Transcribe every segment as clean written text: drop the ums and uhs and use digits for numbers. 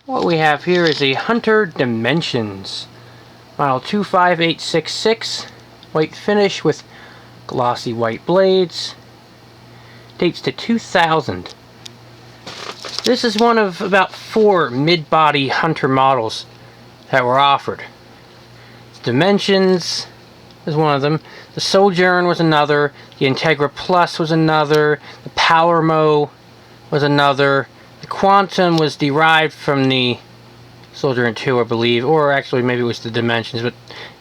What we have here is a Hunter Dimensions model 25866, white finish with glossy white blades. Dates to 2000. This is one of about 4 mid-body Hunter models that were offered. Dimensions is one of them. The Sojourn was another. The Integra Plus was another. The Palermo was another. The Quantum was derived from the Sojourn 2, I believe, or actually maybe it was the Dimensions, but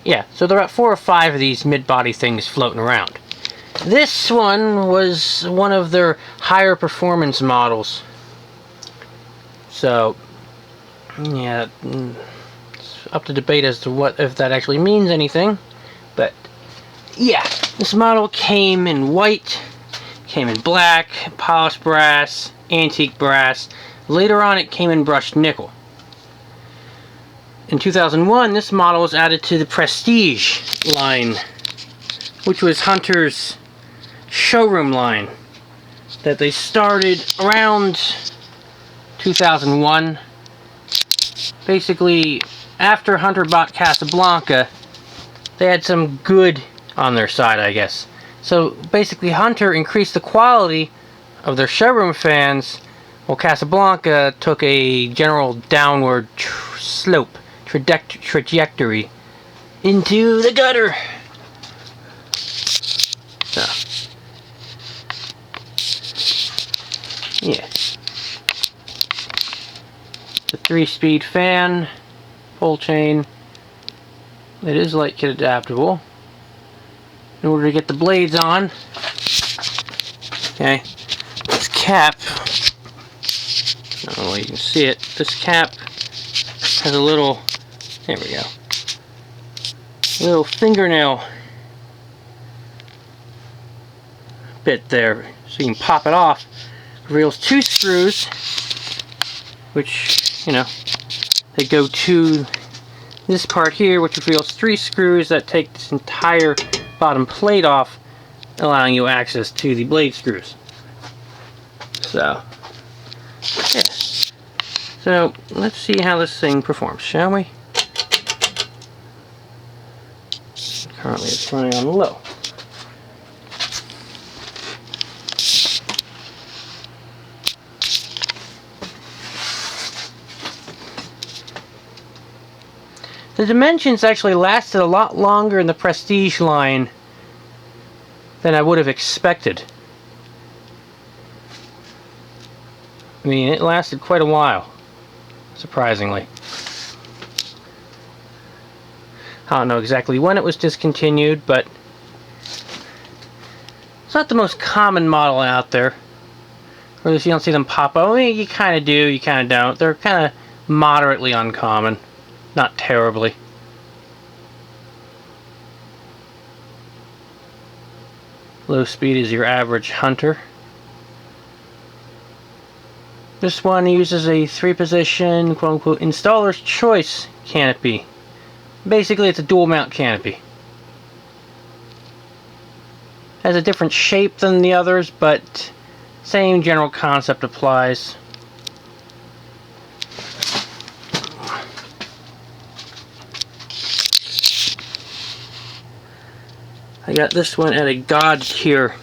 yeah, so there are about 4 or 5 of these mid-body things floating around. This one was one of their higher performance models. So, yeah, it's up to debate as to what if that actually means anything. But, yeah, this model came in white, came in black, polished brass, antique brass. Later on it came in brushed nickel. In 2001, this model was added to the Prestige line, which was Hunter's showroom line that they started around 2001. Basically, after Hunter bought Casablanca, they had some good on their side, I guess. So basically, Hunter increased the quality of their showroom fans, while Casablanca took a general downward trajectory into the gutter. So, yeah. It's a 3-speed fan, pull chain. It is light kit adaptable. In order to get the blades on, okay, this cap, I don't know if you can see it, this cap has a little, there we go, little fingernail bit there, so you can pop it off. It reveals 2 screws, which, you know, they go to this part here, which reveals 3 screws that take this entire bottom plate off, allowing you access to the blade screws. So, yeah. So, let's see how this thing performs, shall we? Currently it's running on low. The Dimensions actually lasted a lot longer in the Prestige line than I would have expected. I mean, it lasted quite a while, surprisingly. I don't know exactly when it was discontinued, but it's not the most common model out there. Or at least you don't see them pop up. I mean, you kind of do, you kind of don't. They're kind of moderately uncommon. Not terribly. Low speed is your average Hunter. This one uses a 3-position, quote-unquote, installer's choice canopy. Basically, it's a dual mount canopy. Has a different shape than the others, but same general concept applies. I got this one at a God Tier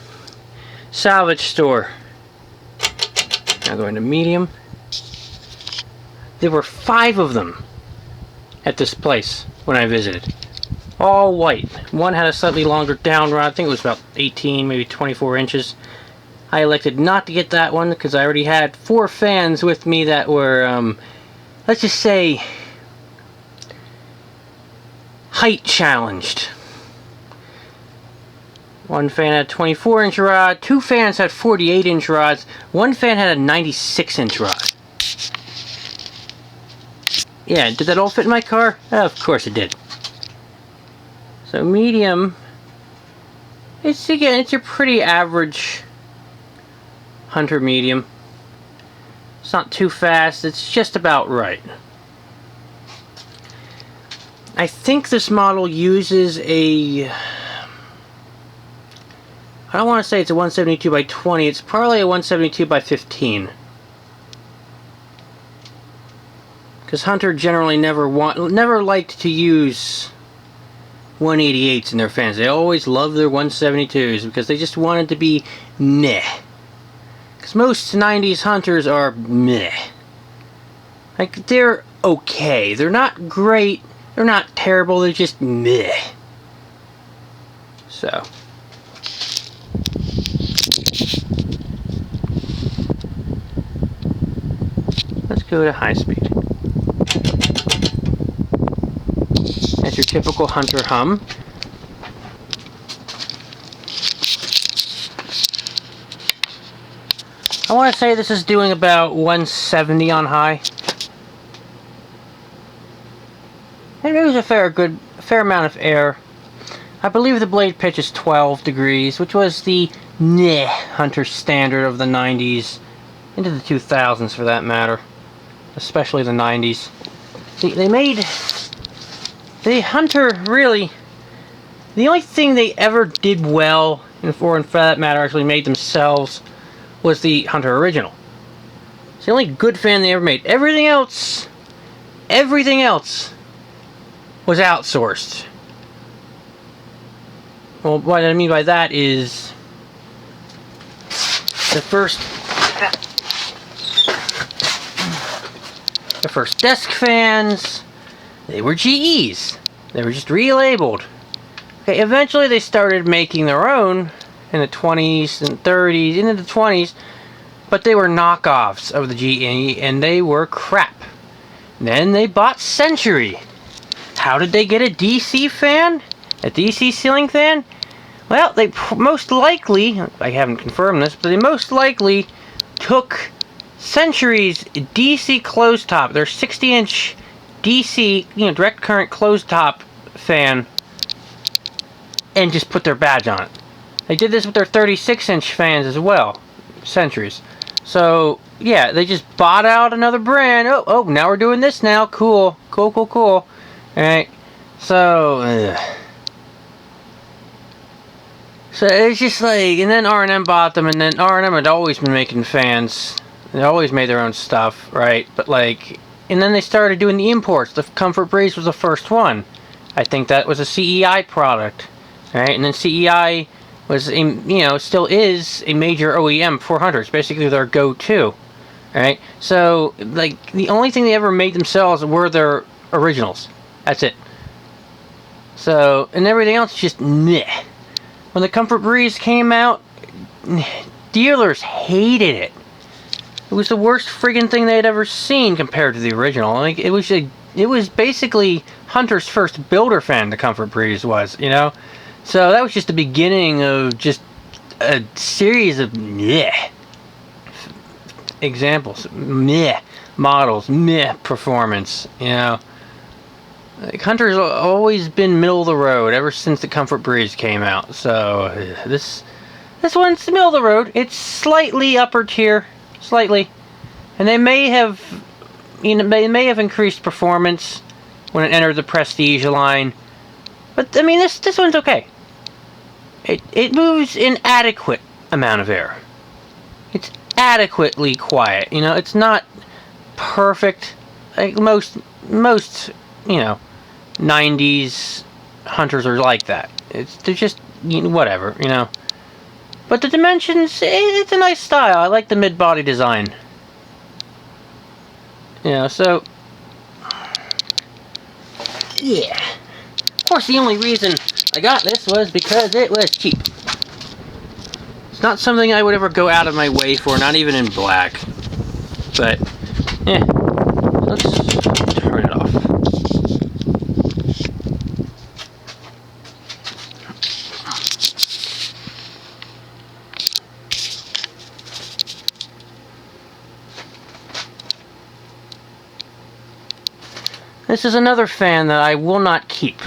salvage store. Now going to medium. There were 5 of them at this place when I visited. All white. One had a slightly longer down rod. I think it was about 18, maybe 24 inches. I elected not to get that one because I already had 4 fans with me that were, let's just say, height challenged. One fan had a 24-inch rod, 2 fans had 48-inch rods, 1 fan had a 96-inch rod. Yeah, did that all fit in my car? Of course it did. So medium, it's your pretty average Hunter medium. It's not too fast, it's just about right. I think this model uses a, I don't want to say it's a 172 by 20, it's probably a 172 by 15. because Hunter generally never liked to use 188s in their fans. They always loved their 172s because they just wanted to be meh. Because most 90s Hunters are meh. Like, they're okay. They're not great. They're not terrible. They're just meh. So. Let's go to high speed. That's your typical Hunter hum. I want to say this is doing about 170 on high. And it was a fair amount of air. I believe the blade pitch is 12 degrees, which was the Hunter standard of the 90s, into the 2000s for that matter, especially the 90s. The Hunter really, the only thing they ever did well, and for that matter actually made themselves, was the Hunter original. It's the only good fan they ever made. Everything else was outsourced. Well, what I mean by that is the first desk fans, they were GEs. They were just relabeled. Okay, eventually they started making their own in the 20s and 30s, into the 20s, but they were knockoffs of the GE, and they were crap. Then they bought Century. How did they get a DC fan? A DC ceiling fan? Well, they most likely, I haven't confirmed this, but they most likely took Century's DC closed top, their 60-inch DC, direct current closed top fan, and just put their badge on it. They did this with their 36-inch fans as well, Centuries. So, yeah, they just bought out another brand. Oh, now we're doing this now. Cool. Alright, so it's just like, and then R&M bought them, and then R&M had always been making fans. They always made their own stuff, right? But like, and then they started doing the imports. The Comfort Breeze was the first one. I think that was a CEI product, right? And then CEI was, still is a major OEM for Hunters. Basically their go-to, right? So, like, the only thing they ever made themselves were their originals. That's it. So, and everything else is just meh. When the Comfort Breeze came out, dealers hated it. It was the worst friggin' thing they had ever seen compared to the original. Like, it was basically Hunter's first builder fan, the Comfort Breeze was, So that was just the beginning of just a series of meh examples, meh models, meh performance, Like, Hunter's always been middle of the road ever since the Comfort Breeze came out. So this one's middle of the road. It's slightly upper tier, slightly, and they may have increased performance when it entered the Prestige line. But I mean, this one's okay. It moves an adequate amount of air. It's adequately quiet. It's not perfect. Like most 90s Hunters are like that. They're just whatever, But the dimensions, it's a nice style. I like the mid-body design. So yeah. Of course, the only reason I got this was because it was cheap. It's not something I would ever go out of my way for, not even in black. But let's turn it off. This is another fan that I will not keep.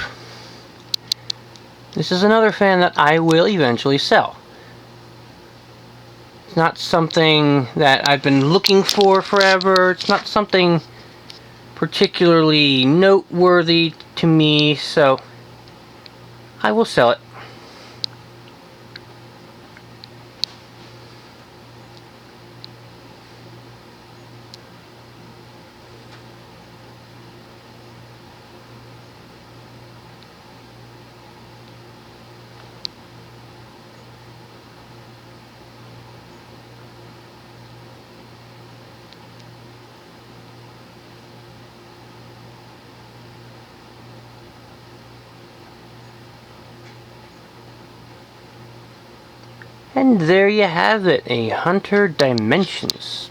This is another fan that I will eventually sell. It's not something that I've been looking for forever. It's not something particularly noteworthy to me, so I will sell it. And there you have it, a Hunter Dimensions.